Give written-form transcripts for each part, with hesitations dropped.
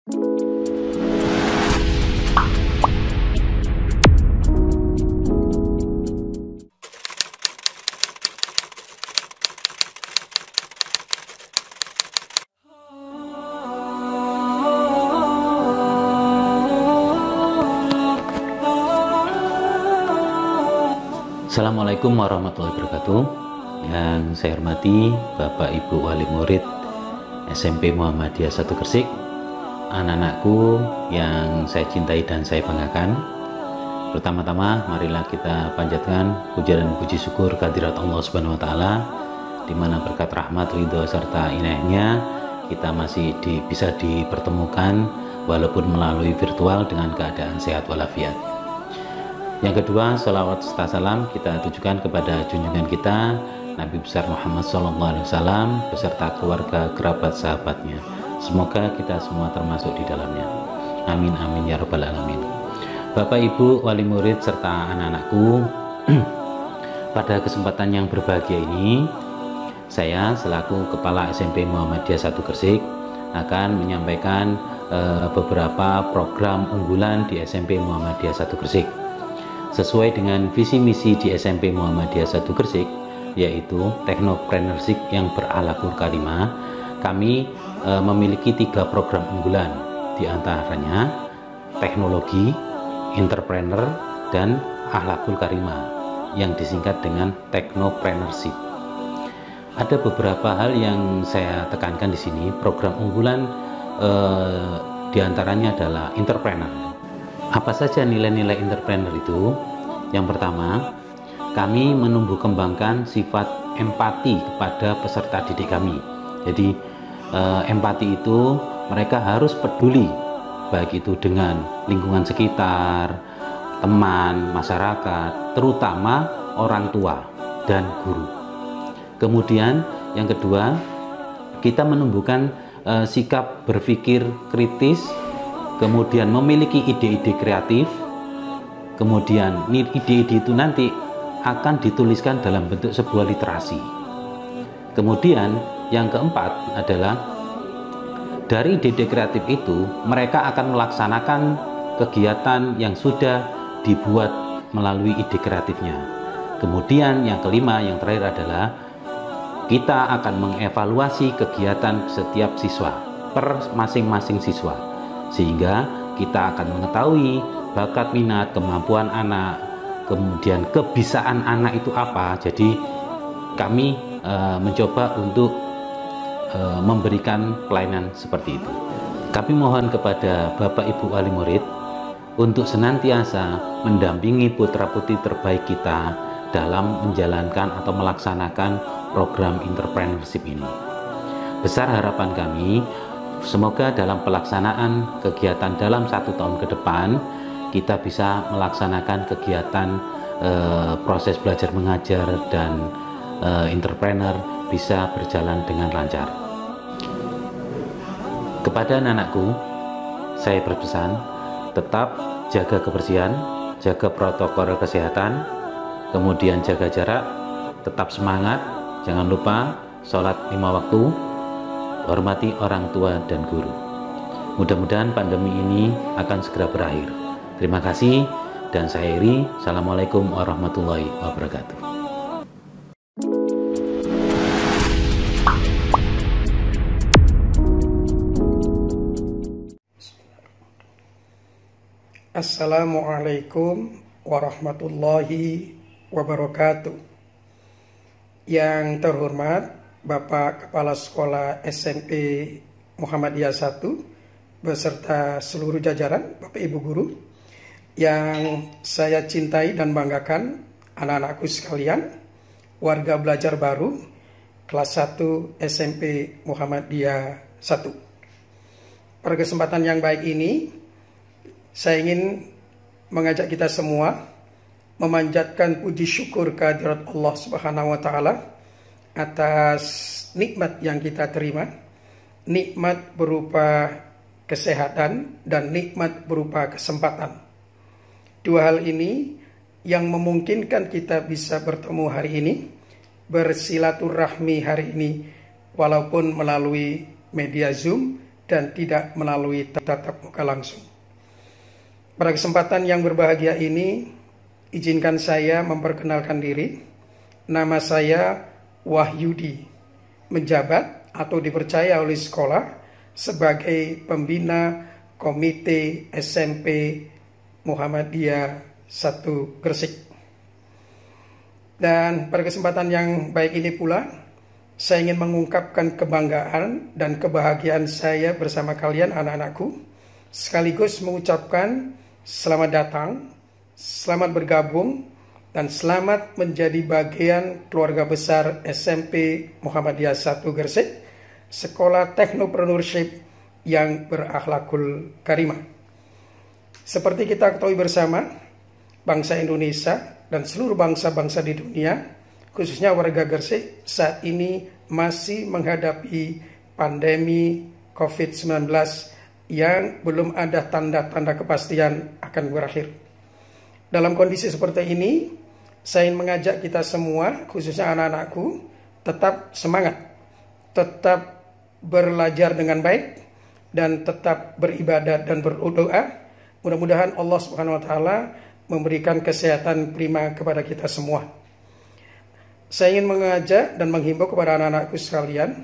Assalamualaikum warahmatullahi wabarakatuh. Yang saya hormati Bapak Ibu Wali Murid SMP Muhammadiyah 1 Gresik, anak-anakku yang saya cintai dan saya banggakan. Pertama-tama marilah kita panjatkan puja dan puji syukur kehadirat Allah Subhanahu wa taala, di mana berkat rahmat, ridho serta inayahnya kita masih bisa dipertemukan walaupun melalui virtual dengan keadaan sehat walafiat. Yang kedua, salawat serta salam kita tujukan kepada junjungan kita Nabi besar Muhammad SAW beserta keluarga, kerabat, sahabatnya. Semoga kita semua termasuk di dalamnya. Amin amin ya rabbal alamin. Bapak Ibu wali murid serta anak-anakku, pada kesempatan yang berbahagia ini, saya selaku Kepala SMP Muhammadiyah 1 Gresik akan menyampaikan beberapa program unggulan di SMP Muhammadiyah 1 Gresik sesuai dengan visi misi di SMP Muhammadiyah 1 Gresik, yaitu teknopreneurship yang berakhlakul karimah. Kami memiliki 3 program unggulan, di antaranya teknologi, entrepreneur, dan akhlakul karimah yang disingkat dengan teknopreneurship. Ada beberapa hal yang saya tekankan di sini. Program unggulan di antaranya adalah entrepreneur. Apa saja nilai-nilai entrepreneur itu? Yang pertama, kami menumbuh kembangkan sifat empati kepada peserta didik kami. Jadi empati itu mereka harus peduli, baik itu dengan lingkungan sekitar, teman, masyarakat, terutama orang tua dan guru. Kemudian yang kedua, kita menumbuhkan sikap berpikir kritis, kemudian memiliki ide-ide kreatif, kemudian ide-ide itu nanti akan dituliskan dalam bentuk sebuah literasi. Kemudian yang keempat adalah dari ide-ide kreatif itu mereka akan melaksanakan kegiatan yang sudah dibuat melalui ide kreatifnya. Kemudian yang kelima, yang terakhir adalah kita akan mengevaluasi kegiatan setiap siswa per masing-masing siswa, sehingga kita akan mengetahui bakat, minat, kemampuan anak, kemudian kebisaan anak itu apa. Jadi kami mencoba untuk memberikan pelayanan seperti itu. Kami mohon kepada Bapak Ibu wali murid untuk senantiasa mendampingi putra-putri terbaik kita dalam menjalankan atau melaksanakan program entrepreneurship ini. Besar harapan kami, semoga dalam pelaksanaan kegiatan dalam 1 tahun ke depan kita bisa melaksanakan kegiatan proses belajar mengajar dan entrepreneur bisa berjalan dengan lancar. Kepada anak-anakku, saya berpesan tetap jaga kebersihan, jaga protokol kesehatan, kemudian jaga jarak, tetap semangat, jangan lupa sholat 5 waktu, hormati orang tua dan guru. Mudah-mudahan pandemi ini akan segera berakhir. Terima kasih dan saya akhiri. Assalamualaikum warahmatullahi wabarakatuh. Assalamualaikum warahmatullahi wabarakatuh. Yang terhormat Bapak Kepala Sekolah SMP Muhammadiyah 1 beserta seluruh jajaran, Bapak Ibu guru yang saya cintai dan banggakan, anak-anakku sekalian, warga belajar baru kelas 1 SMP Muhammadiyah 1. Pada kesempatan yang baik ini, saya ingin mengajak kita semua memanjatkan puji syukur kehadirat Allah Subhanahu wa taala atas nikmat yang kita terima, nikmat berupa kesehatan dan nikmat berupa kesempatan. Dua hal ini yang memungkinkan kita bisa bertemu hari ini, bersilaturahmi hari ini, walaupun melalui media Zoom dan tidak melalui tatap muka langsung. Pada kesempatan yang berbahagia ini, izinkan saya memperkenalkan diri. Nama saya Wahyudi, menjabat atau dipercaya oleh sekolah sebagai pembina Komite SMP Muhammadiyah 1 Gresik. Dan pada kesempatan yang baik ini pula, saya ingin mengungkapkan kebanggaan dan kebahagiaan saya bersama kalian anak-anakku, sekaligus mengucapkan selamat datang, selamat bergabung, dan selamat menjadi bagian keluarga besar SMP Muhammadiyah 1 Gresik, sekolah teknopreneurship yang berakhlakul karimah. Seperti kita ketahui bersama, bangsa Indonesia dan seluruh bangsa-bangsa di dunia, khususnya warga Gresik, saat ini masih menghadapi pandemi COVID-19 yang belum ada tanda-tanda kepastian akan berakhir. Dalam kondisi seperti ini, saya ingin mengajak kita semua, khususnya anak-anakku, tetap semangat, tetap belajar dengan baik, dan tetap beribadah dan berdoa. Mudah-mudahan Allah Subhanahu wa Ta'ala memberikan kesehatan prima kepada kita semua. Saya ingin mengajak dan menghimbau kepada anak-anakku sekalian,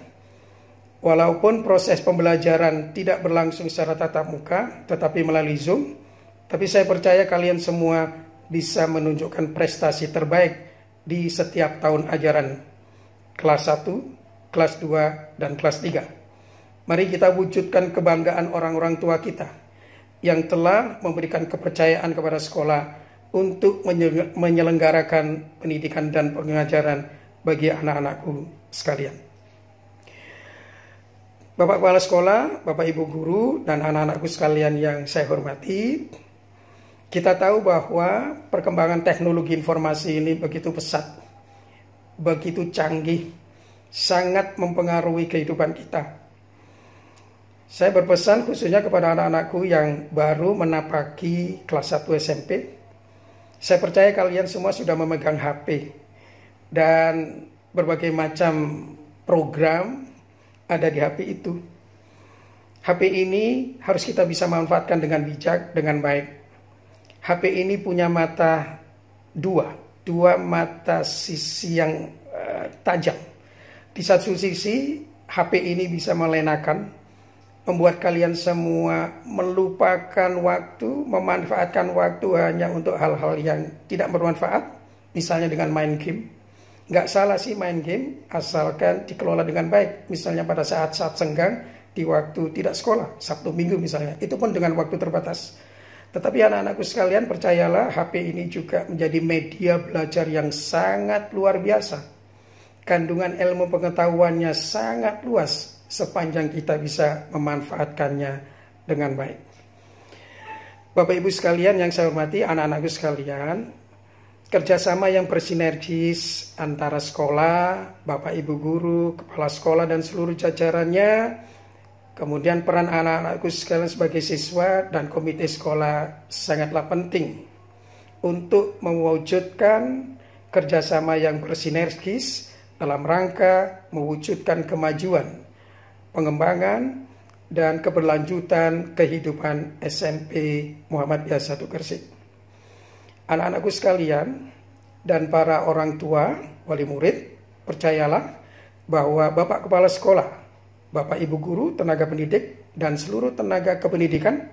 walaupun proses pembelajaran tidak berlangsung secara tatap muka, tetapi melalui Zoom, tapi saya percaya kalian semua bisa menunjukkan prestasi terbaik di setiap tahun ajaran kelas 1, kelas 2, dan kelas 3. Mari kita wujudkan kebanggaan orang-orang tua kita yang telah memberikan kepercayaan kepada sekolah untuk menyelenggarakan pendidikan dan pengajaran bagi anak-anakku sekalian. Bapak Kepala Sekolah, Bapak Ibu Guru, dan anak-anakku sekalian yang saya hormati, kita tahu bahwa perkembangan teknologi informasi ini begitu pesat, begitu canggih, sangat mempengaruhi kehidupan kita. Saya berpesan khususnya kepada anak-anakku yang baru menapaki kelas 1 SMP. Saya percaya kalian semua sudah memegang HP dan berbagai macam program ada di HP itu. HP ini harus kita bisa manfaatkan dengan bijak, dengan baik. HP ini punya mata dua mata sisi yang tajam. Di satu sisi, HP ini bisa melenakan, membuat kalian semua melupakan waktu, memanfaatkan waktu hanya untuk hal-hal yang tidak bermanfaat, misalnya dengan main game. Nggak salah sih main game, asalkan dikelola dengan baik. Misalnya pada saat-saat senggang, di waktu tidak sekolah, Sabtu Minggu misalnya, itu pun dengan waktu terbatas. Tetapi anak-anakku sekalian, percayalah, HP ini juga menjadi media belajar yang sangat luar biasa. Kandungan ilmu pengetahuannya sangat luas sepanjang kita bisa memanfaatkannya dengan baik. Bapak Ibu sekalian yang saya hormati, anak-anakku sekalian, kerjasama yang bersinergis antara sekolah, Bapak Ibu Guru, Kepala Sekolah, dan seluruh jajarannya, kemudian peran anak-anakku sekalian sebagai siswa dan komite sekolah sangatlah penting untuk mewujudkan kerjasama yang bersinergis dalam rangka mewujudkan kemajuan, pengembangan, dan keberlanjutan kehidupan SMP Muhammadiyah 1 Gresik. Anak-anakku sekalian dan para orang tua, wali murid, percayalah bahwa Bapak Kepala Sekolah, Bapak Ibu Guru, tenaga pendidik, dan seluruh tenaga kependidikan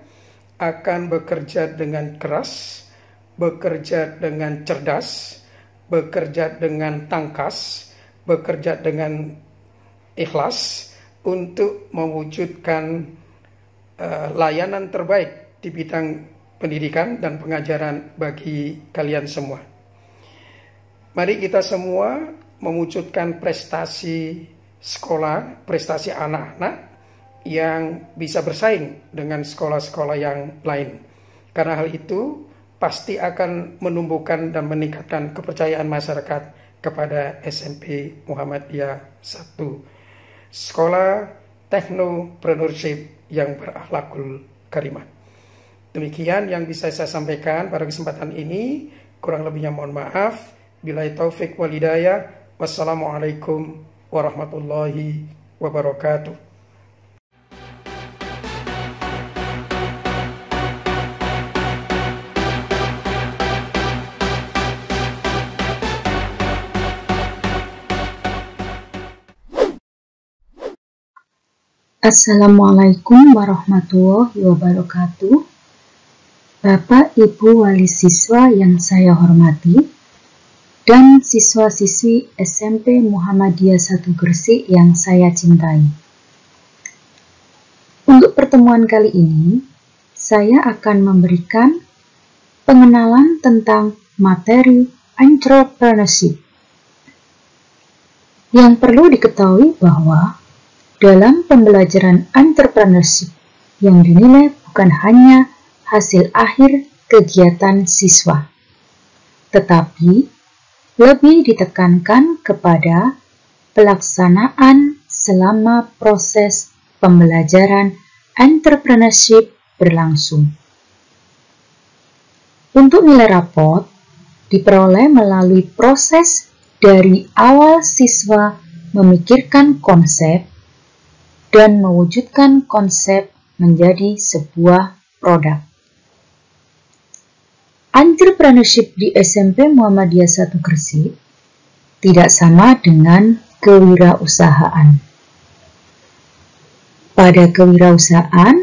akan bekerja dengan keras, bekerja dengan cerdas, bekerja dengan tangkas, bekerja dengan ikhlas untuk mewujudkan layanan terbaik di bidang pendidikan dan pengajaran bagi kalian semua. Mari kita semua mewujudkan prestasi sekolah, prestasi anak-anak yang bisa bersaing dengan sekolah-sekolah yang lain. Karena hal itu pasti akan menumbuhkan dan meningkatkan kepercayaan masyarakat kepada SMP Muhammadiyah 1. Sekolah teknopreneurship yang berakhlakul karimah. Demikian yang bisa saya sampaikan pada kesempatan ini. Kurang lebihnya mohon maaf. Billahi taufik wal hidayah. Wassalamualaikum warahmatullahi wabarakatuh. Assalamualaikum warahmatullahi wabarakatuh. Bapak, Ibu, wali siswa yang saya hormati, dan siswa-siswi SMP Muhammadiyah 1 Gresik yang saya cintai. Untuk pertemuan kali ini, saya akan memberikan pengenalan tentang materi entrepreneurship. Yang perlu diketahui bahwa dalam pembelajaran entrepreneurship yang dinilai bukan hanya hasil akhir kegiatan siswa, tetapi lebih ditekankan kepada pelaksanaan selama proses pembelajaran entrepreneurship berlangsung. Untuk nilai rapot diperoleh melalui proses dari awal siswa memikirkan konsep dan mewujudkan konsep menjadi sebuah produk. Entrepreneurship di SMP Muhammadiyah 1 Gresik tidak sama dengan kewirausahaan. Pada kewirausahaan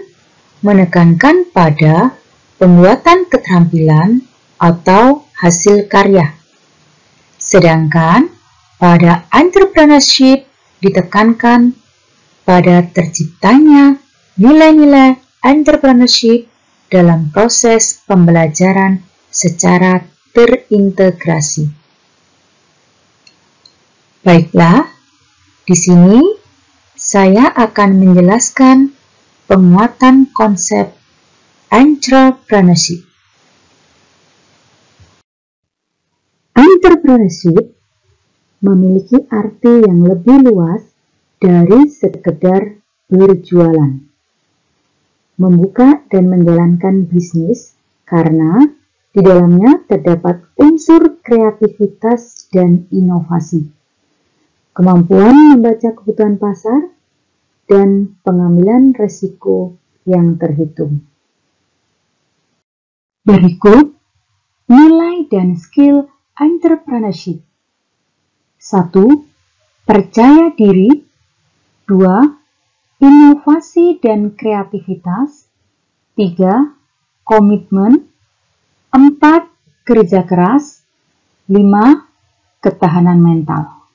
menekankan pada pembuatan keterampilan atau hasil karya. Sedangkan pada entrepreneurship ditekankan pada terciptanya nilai-nilai entrepreneurship dalam proses pembelajaran secara terintegrasi. Baiklah, di sini saya akan menjelaskan penguatan konsep entrepreneurship. Entrepreneurship memiliki arti yang lebih luas dari sekedar berjualan, membuka dan menjalankan bisnis, karena di dalamnya terdapat unsur kreativitas dan inovasi, kemampuan membaca kebutuhan pasar, dan pengambilan risiko yang terhitung. Berikut nilai dan skill entrepreneurship. 1. Percaya diri. 2. Inovasi dan kreativitas. 3. Komitmen. 4. Kerja keras. 5. Ketahanan mental.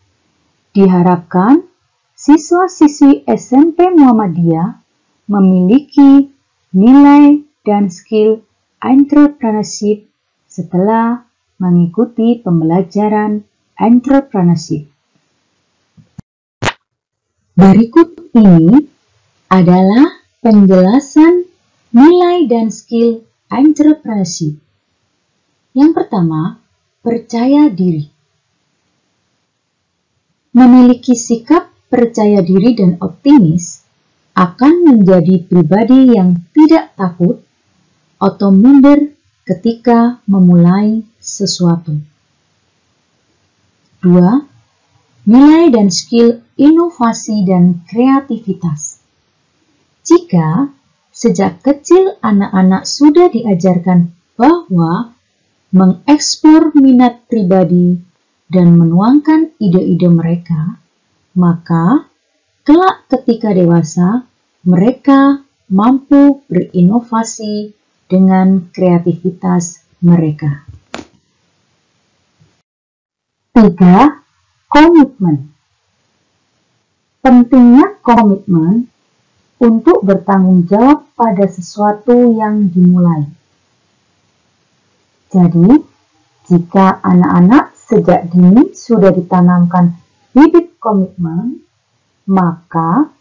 Diharapkan siswa-siswi SMP Muhammadiyah memiliki nilai dan skill entrepreneurship setelah mengikuti pembelajaran entrepreneurship. Berikut ini adalah penjelasan nilai dan skill entrepreneurship. Yang pertama, percaya diri. Memiliki sikap percaya diri dan optimis akan menjadi pribadi yang tidak takut atau minder ketika memulai sesuatu. 2. Nilai dan skill inovasi dan kreativitas. Jika sejak kecil anak-anak sudah diajarkan bahwa mengeksplor minat pribadi dan menuangkan ide-ide mereka, maka kelak ketika dewasa mereka mampu berinovasi dengan kreativitas mereka. 3. Komitmen. Pentingnya komitmen untuk bertanggung jawab pada sesuatu yang dimulai. Jadi, jika anak-anak sejak dini sudah ditanamkan bibit komitmen, maka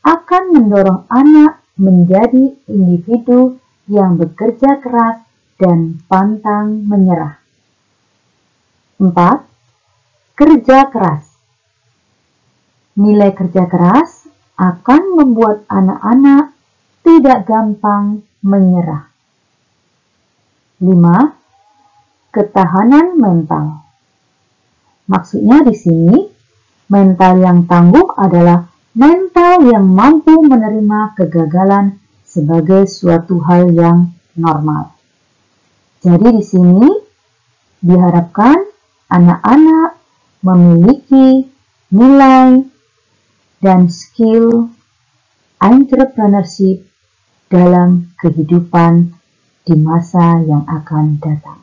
akan mendorong anak menjadi individu yang bekerja keras dan pantang menyerah. 4. Kerja keras. Nilai kerja keras akan membuat anak-anak tidak gampang menyerah. 5. Ketahanan mental. Maksudnya di sini, mental yang tangguh adalah mental yang mampu menerima kegagalan sebagai suatu hal yang normal. Jadi di sini diharapkan anak-anak memiliki nilai dan skill entrepreneurship dalam kehidupan di masa yang akan datang.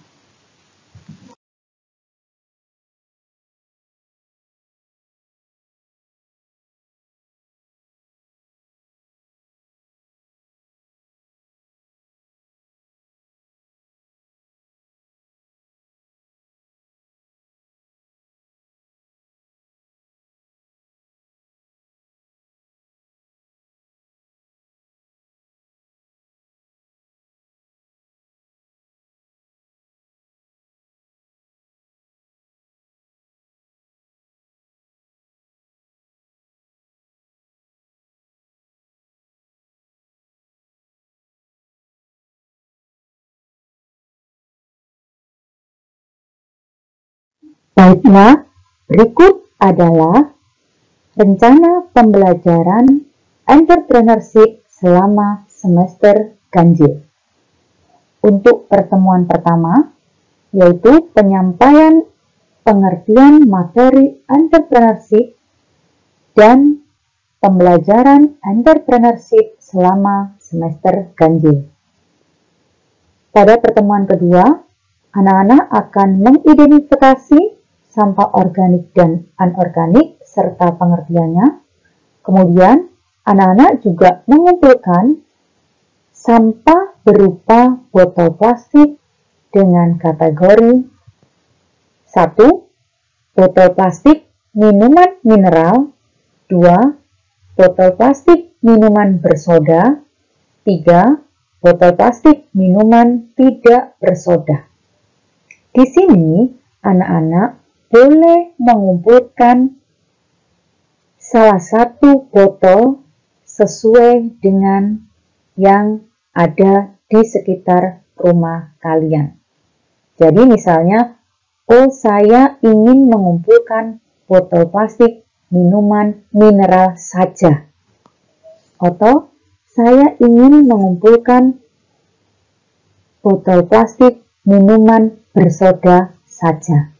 Baiklah, berikut adalah rencana pembelajaran entrepreneurship selama semester ganjil. Untuk pertemuan pertama, yaitu penyampaian pengertian materi entrepreneurship dan pembelajaran entrepreneurship selama semester ganjil. Pada pertemuan kedua, anak-anak akan mengidentifikasi sampah organik dan anorganik serta pengertiannya. Kemudian, anak-anak juga mengumpulkan sampah berupa botol plastik dengan kategori 1. Botol plastik minuman mineral, 2. Botol plastik minuman bersoda, 3. Botol plastik minuman tidak bersoda. Di sini, anak-anak boleh mengumpulkan salah satu botol sesuai dengan yang ada di sekitar rumah kalian. Jadi misalnya, saya ingin mengumpulkan botol plastik minuman mineral saja. Atau saya ingin mengumpulkan botol plastik minuman bersoda saja.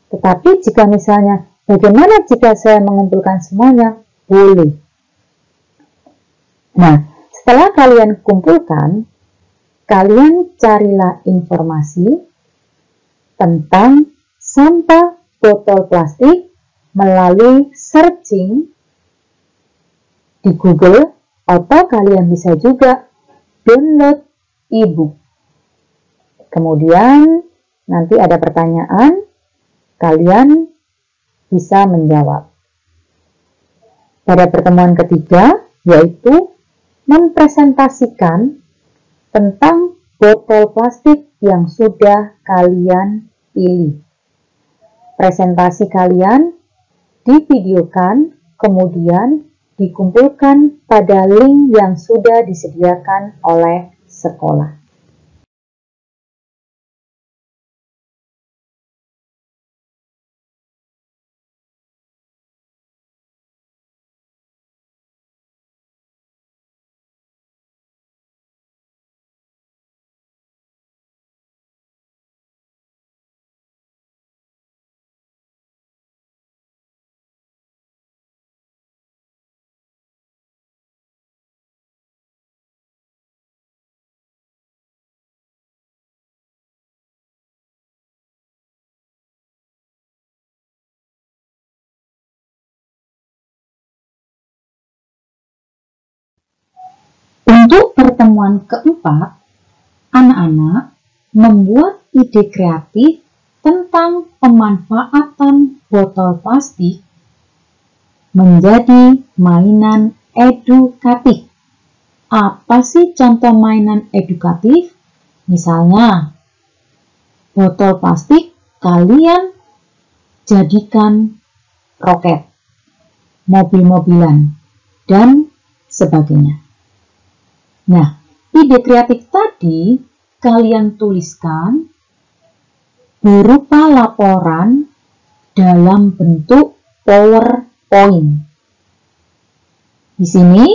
Tetapi jika misalnya, bagaimana jika saya mengumpulkan semuanya? Boleh. Nah, setelah kalian kumpulkan, kalian carilah informasi tentang sampah botol plastik melalui searching di Google, atau kalian bisa juga download e-book. Kemudian nanti ada pertanyaan, kalian bisa menjawab. Pada pertemuan ketiga, yaitu mempresentasikan tentang botol plastik yang sudah kalian pilih. Presentasi kalian divideokan, kemudian dikumpulkan pada link yang sudah disediakan oleh sekolah. Untuk pertemuan keempat, anak-anak membuat ide kreatif tentang pemanfaatan botol plastik menjadi mainan edukatif. Apa sih contoh mainan edukatif? Misalnya, botol plastik kalian jadikan roket, mobil-mobilan, dan sebagainya. Nah, ide kreatif tadi kalian tuliskan berupa laporan dalam bentuk PowerPoint. Di sini,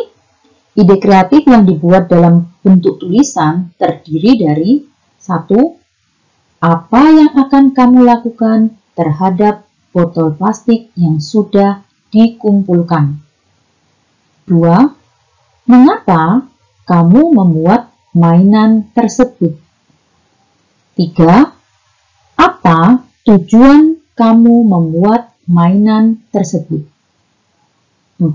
ide kreatif yang dibuat dalam bentuk tulisan terdiri dari 1. Apa yang akan kamu lakukan terhadap botol plastik yang sudah dikumpulkan? 2. Mengapa kamu membuat mainan tersebut? 3. Apa tujuan kamu membuat mainan tersebut? 4.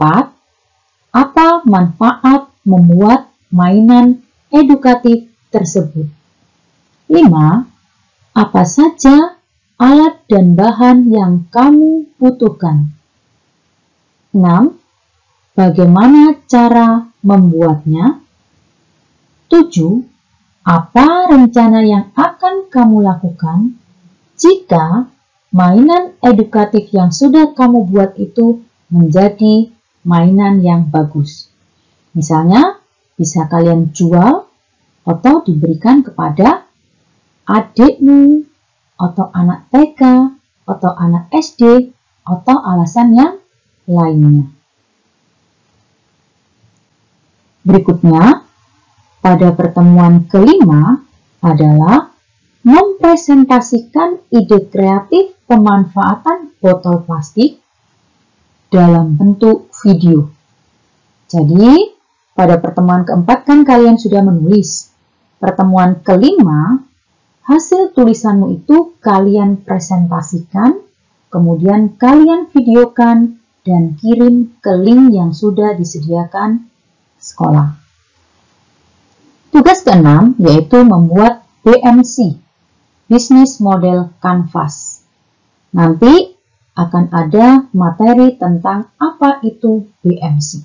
Apa manfaat membuat mainan edukatif tersebut? 5. Apa saja alat dan bahan yang kamu butuhkan? 6. Bagaimana cara membuatnya? 7. Apa rencana yang akan kamu lakukan jika mainan edukatif yang sudah kamu buat itu menjadi mainan yang bagus? Misalnya, bisa kalian jual atau diberikan kepada adikmu, atau anak TK, atau anak SD, atau alasan yang lainnya. Berikutnya, pada pertemuan kelima adalah mempresentasikan ide kreatif pemanfaatan botol plastik dalam bentuk video. Jadi, pada pertemuan keempat kan kalian sudah menulis. Pertemuan kelima, hasil tulisanmu itu kalian presentasikan, kemudian kalian videokan dan kirim ke link yang sudah disediakan sekolah. Tugas keenam yaitu membuat BMC, Business Model Canvas. Nanti akan ada materi tentang apa itu BMC.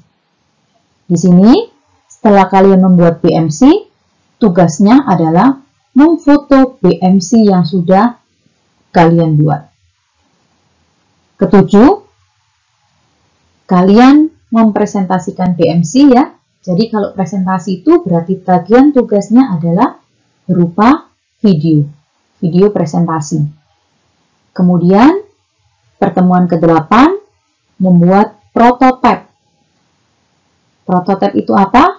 Di sini, setelah kalian membuat BMC, tugasnya adalah memfoto BMC yang sudah kalian buat. Ketujuh, kalian mempresentasikan BMC ya. Jadi kalau presentasi itu berarti bagian tugasnya adalah berupa video presentasi. Kemudian pertemuan ke-8 membuat prototipe. Prototipe itu apa?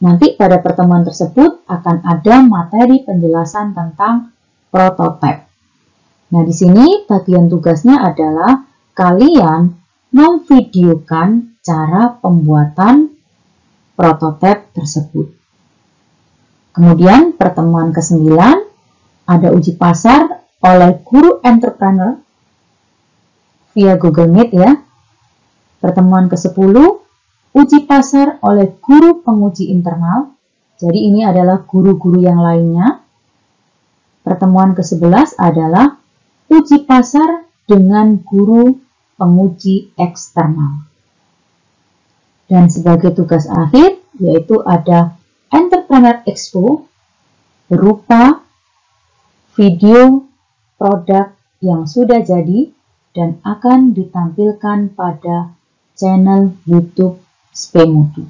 Nanti pada pertemuan tersebut akan ada materi penjelasan tentang prototipe. Nah, di sini bagian tugasnya adalah kalian memvideokan cara pembuatan prototipe tersebut. Kemudian pertemuan ke-9 ada uji pasar oleh guru entrepreneur via Google Meet ya. Pertemuan ke-10 uji pasar oleh guru penguji internal. Jadi ini adalah guru-guru yang lainnya. Pertemuan ke-11 adalah uji pasar dengan guru penguji eksternal. Dan sebagai tugas akhir, yaitu ada Entrepreneur Expo berupa video produk yang sudah jadi dan akan ditampilkan pada channel YouTube SPEmutu.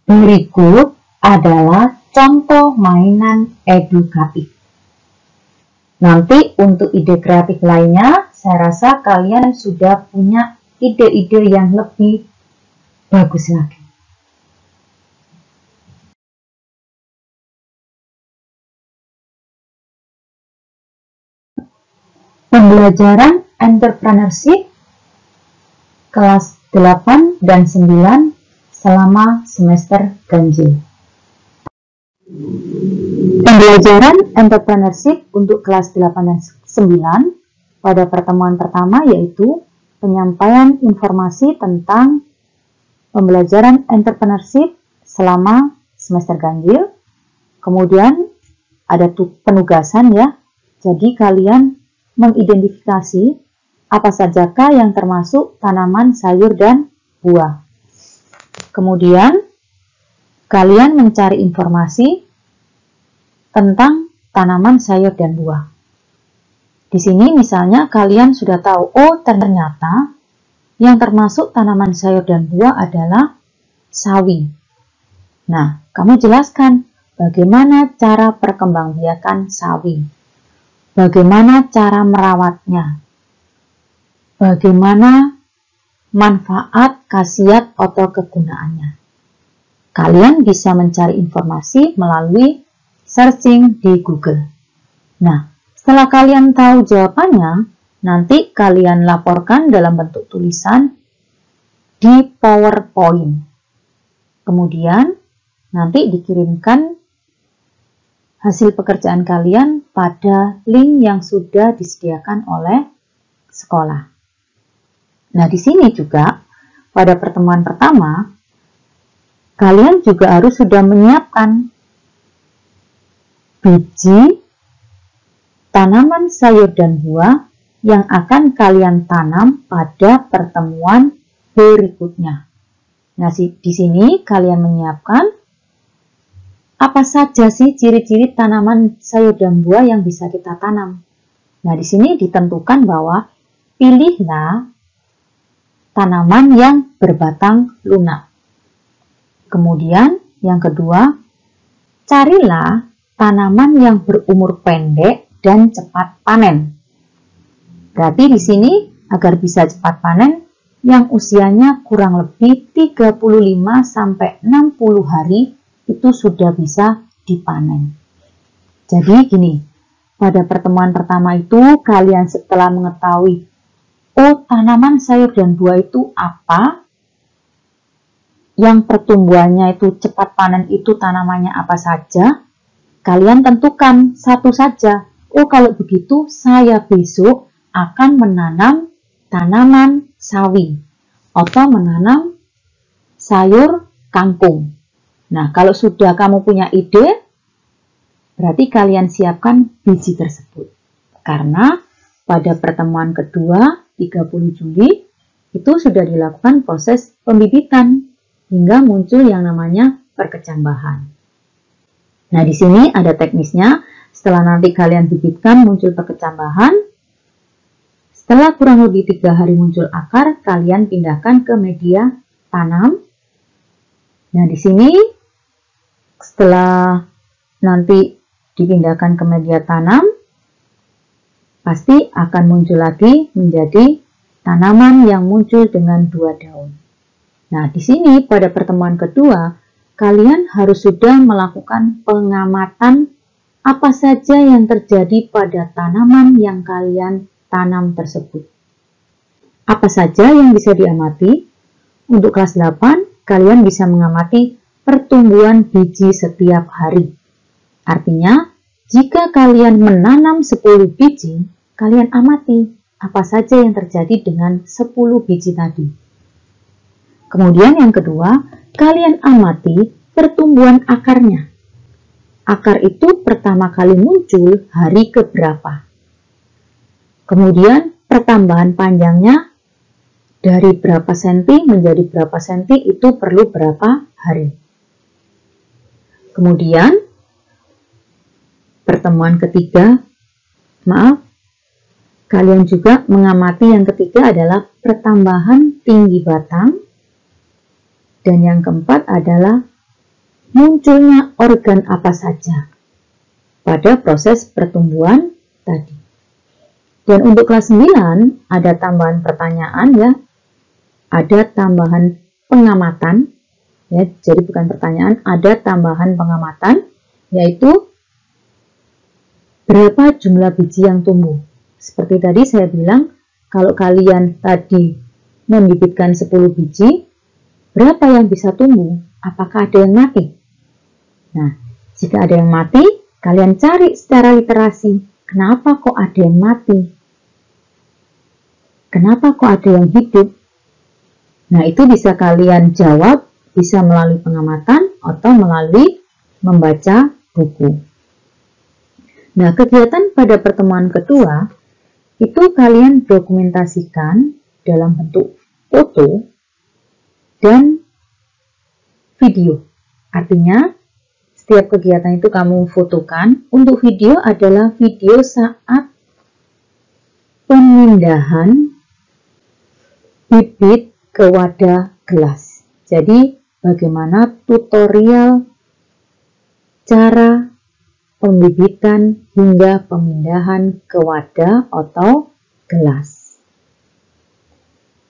Berikut adalah contoh mainan edukatif. Nanti untuk ide kreatif lainnya, saya rasa kalian sudah punya ide-ide yang lebih bagus lagi. Pembelajaran entrepreneurship kelas 8 dan 9 selama semester ganjil. Pembelajaran entrepreneurship untuk kelas 8 dan 9 pada pertemuan pertama yaitu penyampaian informasi tentang pembelajaran entrepreneurship selama semester ganjil. Kemudian ada penugasan ya. Jadi kalian mengidentifikasi apa sajakah yang termasuk tanaman sayur dan buah. Kemudian kalian mencari informasi tentang tanaman sayur dan buah. Di sini misalnya kalian sudah tahu, oh ternyata yang termasuk tanaman sayur dan buah adalah sawi. Nah, kamu jelaskan bagaimana cara perkembangbiakan sawi. Bagaimana cara merawatnya. Bagaimana manfaat, khasiat, atau kegunaannya. Kalian bisa mencari informasi melalui searching di Google. Nah, setelah kalian tahu jawabannya, nanti kalian laporkan dalam bentuk tulisan di PowerPoint. Kemudian, nanti dikirimkan hasil pekerjaan kalian pada link yang sudah disediakan oleh sekolah. Nah, di sini juga pada pertemuan pertama, kalian juga harus sudah menyiapkan biji tanaman sayur dan buah yang akan kalian tanam pada pertemuan berikutnya. Nah, di sini kalian menyiapkan apa saja sih ciri-ciri tanaman sayur dan buah yang bisa kita tanam. Nah, di sini ditentukan bahwa pilihlah tanaman yang berbatang lunak. Kemudian yang kedua, carilah tanaman yang berumur pendek dan cepat panen. Berarti di sini agar bisa cepat panen, yang usianya kurang lebih 35 sampai 60 hari itu sudah bisa dipanen. Jadi gini, pada pertemuan pertama itu kalian setelah mengetahui, oh tanaman sayur dan buah itu apa, yang pertumbuhannya itu cepat panen itu tanamannya apa saja, kalian tentukan satu saja. Oh kalau begitu saya besok akan menanam tanaman sawi atau menanam sayur kangkung. Nah kalau sudah kamu punya ide, berarti kalian siapkan biji tersebut. Karena pada pertemuan kedua 30 Juli itu sudah dilakukan proses pembibitan hingga muncul yang namanya perkecambahan. Nah, di sini ada teknisnya. Setelah nanti kalian bibitkan muncul perkecambahan, setelah kurang lebih 3 hari muncul akar, kalian pindahkan ke media tanam. Nah, di sini setelah nanti dipindahkan ke media tanam, pasti akan muncul lagi menjadi tanaman yang muncul dengan 2 daun. Nah, di sini pada pertemuan kedua, kalian harus sudah melakukan pengamatan apa saja yang terjadi pada tanaman yang kalian tanam tersebut. Apa saja yang bisa diamati? Untuk kelas 8, kalian bisa mengamati pertumbuhan biji setiap hari. Artinya, jika kalian menanam 10 biji, kalian amati apa saja yang terjadi dengan 10 biji tadi. Kemudian yang kedua, kalian amati pertumbuhan akarnya. Akar itu pertama kali muncul hari keberapa. Kemudian pertambahan panjangnya dari berapa senti menjadi berapa senti itu perlu berapa hari. Kemudian pertemuan ketiga, kalian juga mengamati yang ketiga adalah pertambahan tinggi batang. Dan yang keempat adalah munculnya organ apa saja pada proses pertumbuhan tadi. Dan untuk kelas 9 ada tambahan pertanyaan ya. Ada tambahan pengamatan ya. Jadi bukan pertanyaan, ada tambahan pengamatan yaitu berapa jumlah biji yang tumbuh. Seperti tadi saya bilang, kalau kalian tadi membibitkan 10 biji, berapa yang bisa tumbuh? Apakah ada yang mati? Nah, jika ada yang mati, kalian cari secara literasi. Kenapa kok ada yang mati? Kenapa kok ada yang hidup? Nah, itu bisa kalian jawab, bisa melalui pengamatan atau melalui membaca buku. Nah, kegiatan pada pertemuan kedua, itu kalian dokumentasikan dalam bentuk foto dan video. Artinya, setiap kegiatan itu kamu fotokan. Untuk video adalah video saat pemindahan bibit ke wadah gelas. Jadi, bagaimana tutorial cara pembibitan hingga pemindahan ke wadah atau gelas.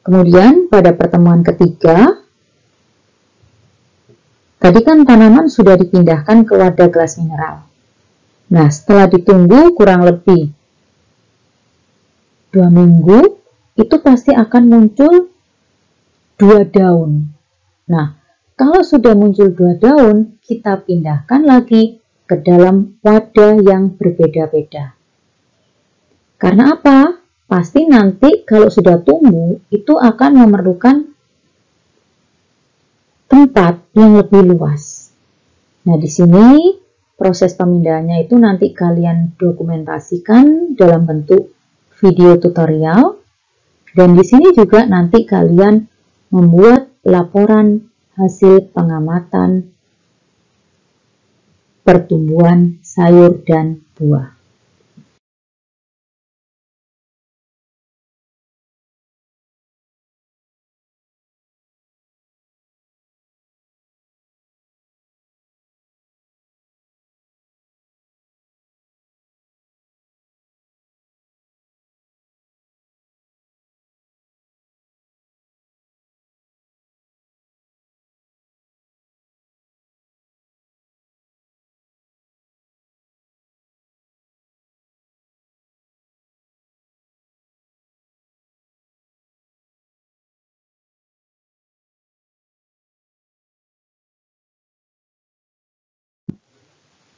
Kemudian pada pertemuan ketiga, tadi kan tanaman sudah dipindahkan ke wadah gelas mineral. Nah, setelah ditunggu kurang lebih 2 minggu, itu pasti akan muncul 2 daun. Nah, kalau sudah muncul 2 daun, kita pindahkan lagi ke dalam wadah yang berbeda-beda. Karena apa? Pasti nanti kalau sudah tumbuh, itu akan memerlukan tempat yang lebih luas. Nah, di sini proses pemindahannya itu nanti kalian dokumentasikan dalam bentuk video tutorial. Dan di sini juga nanti kalian membuat laporan hasil pengamatan pertumbuhan sayur dan buah.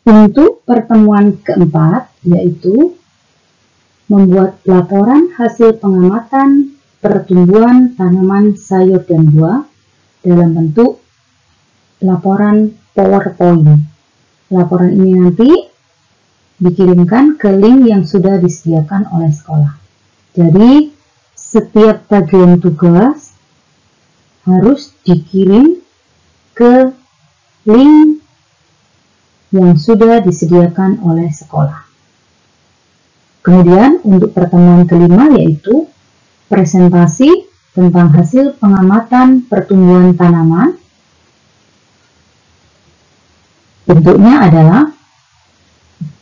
Untuk pertemuan keempat, yaitu membuat laporan hasil pengamatan pertumbuhan tanaman sayur dan buah dalam bentuk laporan PowerPoint. Laporan ini nanti dikirimkan ke link yang sudah disediakan oleh sekolah. Jadi, setiap bagian tugas harus dikirim ke link yang sudah disediakan oleh sekolah. Kemudian untuk pertemuan kelima yaitu presentasi tentang hasil pengamatan pertumbuhan tanaman. Bentuknya adalah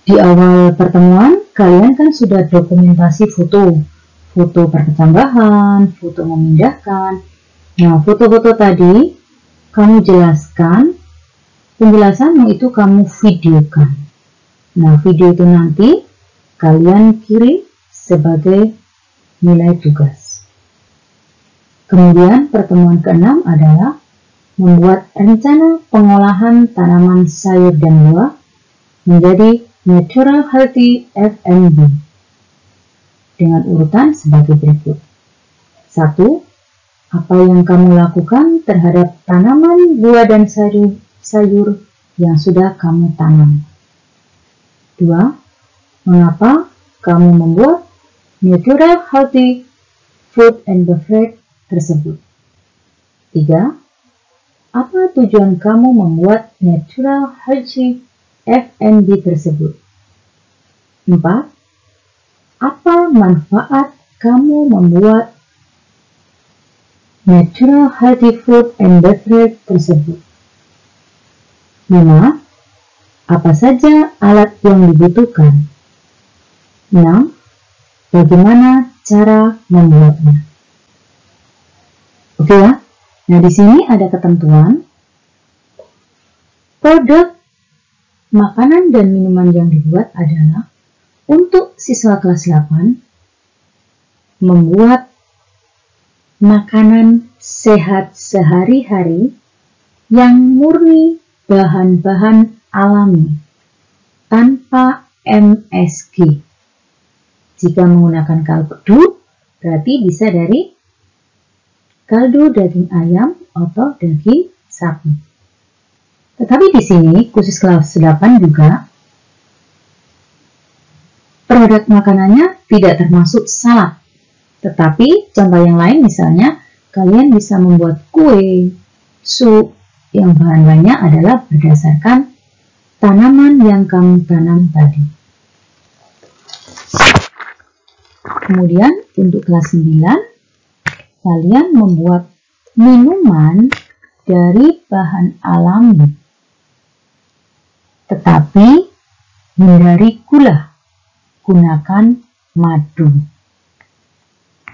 di awal pertemuan kalian kan sudah dokumentasi foto pertambahan, foto memindahkan. Nah, foto-foto tadi kamu jelaskan. Penjelasan itu kamu videokan. Nah, video itu nanti kalian kirim sebagai nilai tugas. Kemudian pertemuan ke-6 adalah membuat rencana pengolahan tanaman sayur dan buah menjadi Natural Healthy F&B dengan urutan sebagai berikut. 1. Apa yang kamu lakukan terhadap tanaman buah dan sayur yang sudah kamu tanam. 2. Mengapa kamu membuat natural healthy food and beverage tersebut? 3. Apa tujuan kamu membuat natural healthy F&B tersebut? 4. Apa manfaat kamu membuat natural healthy food and beverage tersebut? 5. 5. Apa saja alat yang dibutuhkan? 6. Bagaimana cara membuatnya? Oke ya. Nah, di sini ada ketentuan. Produk makanan dan minuman yang dibuat adalah untuk siswa kelas 8 membuat makanan sehat sehari-hari yang murni bahan-bahan alami tanpa MSG. Jika menggunakan kaldu, berarti bisa dari kaldu daging ayam atau daging sapi. Tetapi di sini khusus kelas 8 juga produk makanannya tidak termasuk salad. Tetapi contoh yang lain misalnya kalian bisa membuat kue, sup yang bahan-bahannya adalah berdasarkan tanaman yang kamu tanam tadi. Kemudian untuk kelas 9 kalian membuat minuman dari bahan alami, tetapi hindari gula, gunakan madu.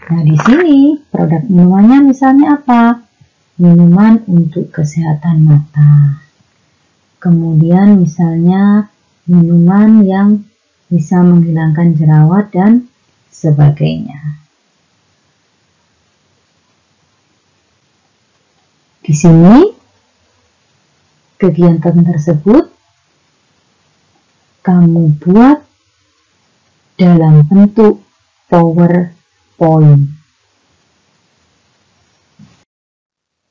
Nah, di sini produk minumannya misalnya apa? Minuman untuk kesehatan mata. Kemudian misalnya minuman yang bisa menghilangkan jerawat dan sebagainya. Di sini kegiatan tersebut kamu buat dalam bentuk PowerPoint.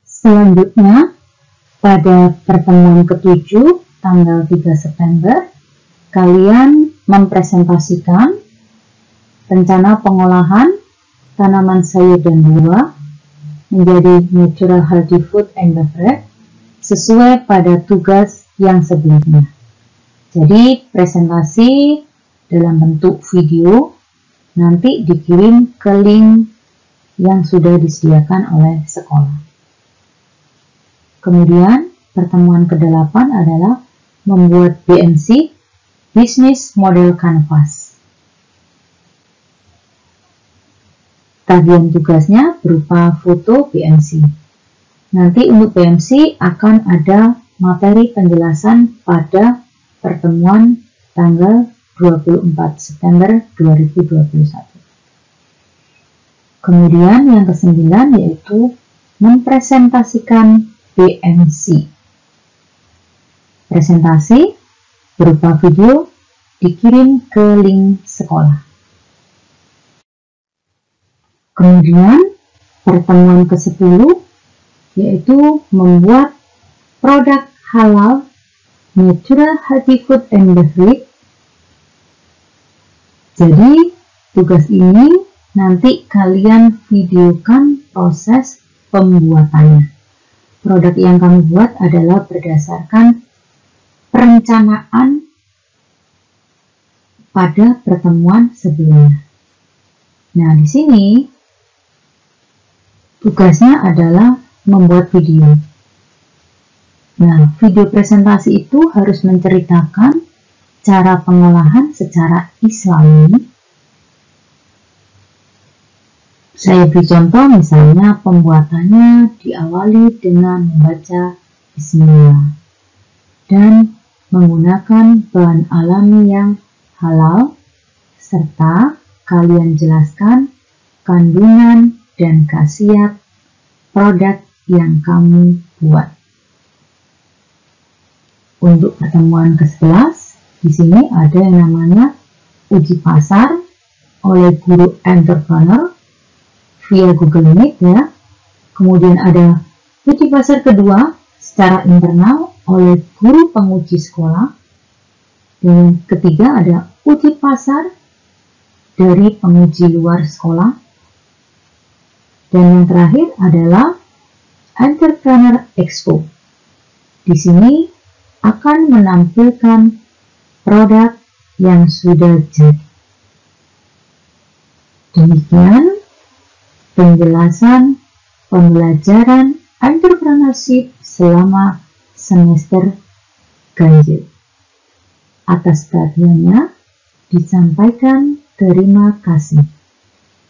Selanjutnya, pada pertemuan ke-7 tanggal 3 September, kalian mempresentasikan rencana pengolahan tanaman sayur dan buah menjadi natural healthy food and beverage sesuai pada tugas yang sebelumnya. Jadi presentasi dalam bentuk video nanti dikirim ke link yang sudah disediakan oleh sekolah. Kemudian pertemuan ke-8 adalah membuat BMC, Business Model Canvas. Tagihan tugasnya berupa foto BMC. Nanti untuk BMC akan ada materi penjelasan pada pertemuan tanggal 24 September 2021. Kemudian yang ke-9 yaitu mempresentasikan BMC. Presentasi berupa video dikirim ke link sekolah. Kemudian pertemuan ke-10 yaitu membuat produk halal natural healthy food and beverage. Jadi tugas ini nanti kalian videokan proses pembuatannya. Produk yang kami buat adalah berdasarkan perencanaan pada pertemuan sebelumnya. Nah, di sini tugasnya adalah membuat video. Nah, video presentasi itu harus menceritakan cara pengolahan secara Islami. Saya beri contoh misalnya pembuatannya diawali dengan membaca Bismillah dan menggunakan bahan alami yang halal serta kalian jelaskan kandungan dan khasiat produk yang kamu buat. Untuk pertemuan ke-11, di sini ada yang namanya uji pasar oleh guru entrepreneur via Google Meet ya. Kemudian ada uji pasar kedua secara internal oleh guru penguji sekolah. Dan ketiga ada uji pasar dari penguji luar sekolah. Dan yang terakhir adalah Entrepreneur Expo. Di sini akan menampilkan produk yang sudah jadi. Demikian penjelasan pembelajaran entrepreneurship selama semester ganjil. Atas perhatiannya disampaikan terima kasih.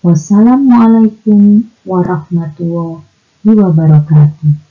Wassalamualaikum warahmatullahi wabarakatuh.